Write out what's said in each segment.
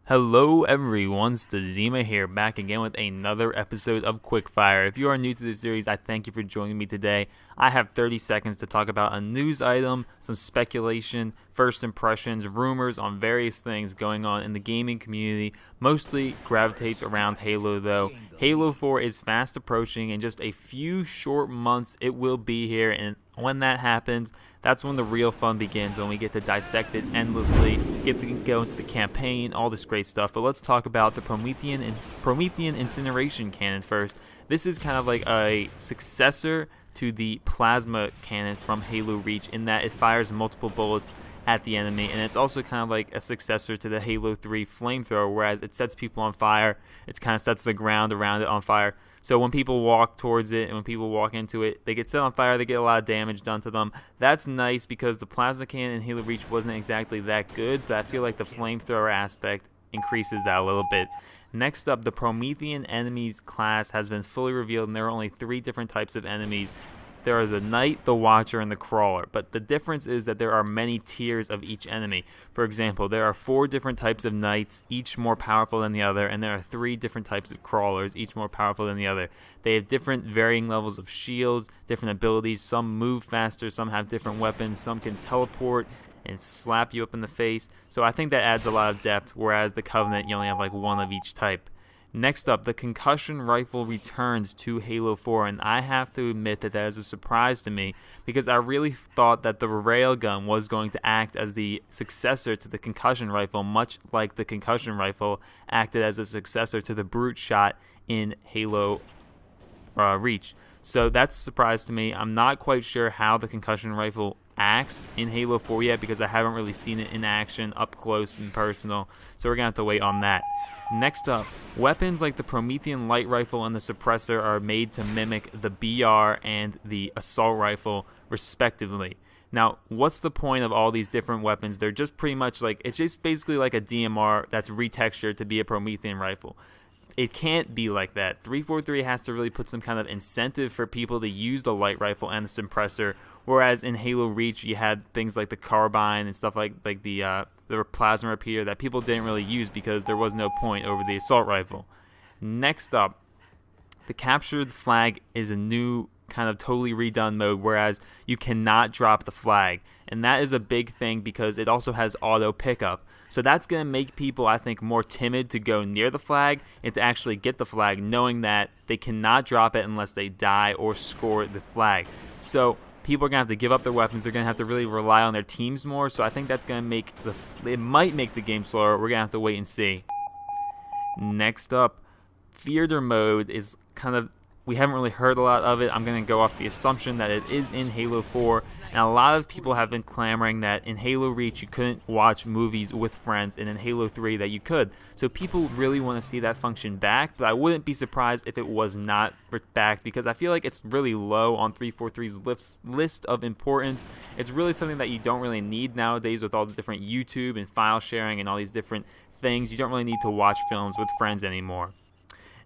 Hello everyone, Stazima here, back again with another episode of Quickfire. If you are new to this series, I thank you for joining me today. I have 30 seconds to talk about a news item, some speculation, first impressions, rumors on various things going on in the gaming community. Mostly gravitates around Halo though. Halo 4 is fast approaching. In just a few short months it will be here, and when that happens, that's when the real fun begins, when we get to dissect it endlessly, get to go into the campaign, all this great stuff. But let's talk about the Promethean incineration cannon first. This is kind of like a successor to the plasma cannon from Halo Reach in that it fires multiple bullets at the enemy, and it's also kind of like a successor to the Halo 3 flamethrower, whereas it sets people on fire. It kind of sets the ground around it on fire. So when people walk towards it and when people walk into it, they get set on fire, they get a lot of damage done to them. That's nice because the plasma cannon in Halo Reach wasn't exactly that good, but I feel like the flamethrower aspect increases that a little bit. Next up, the Promethean enemies class has been fully revealed, and there are only 3 different types of enemies. There are the Knight, the Watcher, and the Crawler, but the difference is that there are many tiers of each enemy. For example, there are 4 different types of Knights, each more powerful than the other, and there are 3 different types of Crawlers, each more powerful than the other. They have different varying levels of shields, different abilities. Some move faster, some have different weapons, some can teleport and slap you up in the face. So I think that adds a lot of depth, whereas the Covenant, you only have like 1 of each type. Next up, the concussion rifle returns to Halo 4, and I have to admit that is a surprise to me because I really thought that the railgun was going to act as the successor to the concussion rifle, much like the concussion rifle acted as a successor to the brute shot in Halo Reach. So that's a surprise to me. I'm not quite sure how the concussion rifle acts in Halo 4 yet because I haven't really seen it in action up close and personal, so we're going to have to wait on that. Next up, weapons like the Promethean light rifle and the suppressor are made to mimic the BR and the assault rifle respectively. Now, what's the point of all these different weapons? They're just pretty much like, it's just basically like a DMR that's retextured to be a Promethean rifle. It can't be like that. 343 has to really put some kind of incentive for people to use the light rifle and the suppressor, whereas in Halo Reach you had things like the carbine and stuff like the plasma repeater that people didn't really use because there was no point over the assault rifle. Next up, the capture the flag is a new kind of totally redone mode, whereas you cannot drop the flag, and that is a big thing because it also has auto pickup. So that's going to make people, I think, more timid to go near the flag and to actually get the flag, knowing that they cannot drop it unless they die or score the flag. So people are going to have to give up their weapons. They're going to have to really rely on their teams more. So I think that's going to make it might make the game slower. We're going to have to wait and see. Next up, theater mode is kind of, we haven't really heard a lot of it. I'm going to go off the assumption that it is in Halo 4, and a lot of people have been clamoring that in Halo Reach you couldn't watch movies with friends, and in Halo 3 that you could. So people really want to see that function back, but I wouldn't be surprised if it was not back because I feel like it's really low on 343's list of importance. It's really something that you don't really need nowadays with all the different YouTube and file sharing and all these different things. You don't really need to watch films with friends anymore.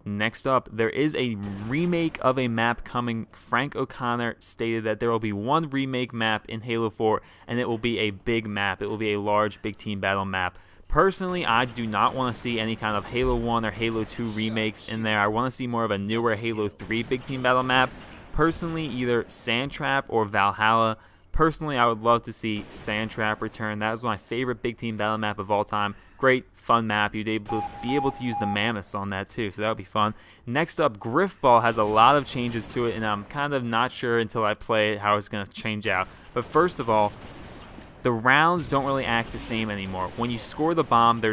Next up, there is a remake of a map coming. Frank O'Connor stated that there will be 1 remake map in Halo 4, and it will be a big map. It will be a large big team battle map. Personally, I do not want to see any kind of Halo 1 or Halo 2 remakes in there. I want to see more of a newer Halo 3 big team battle map. Personally, either Sandtrap or Valhalla. Personally, I would love to see Sandtrap return. That was my favorite big team battle map of all time. Great, fun map. You'd be able to use the mammoths on that too, so that would be fun. Next up, Grifball has a lot of changes to it, and I'm kind of not sure until I play it how it's going to change out. But first of all, the rounds don't really act the same anymore. When you score the bomb, there's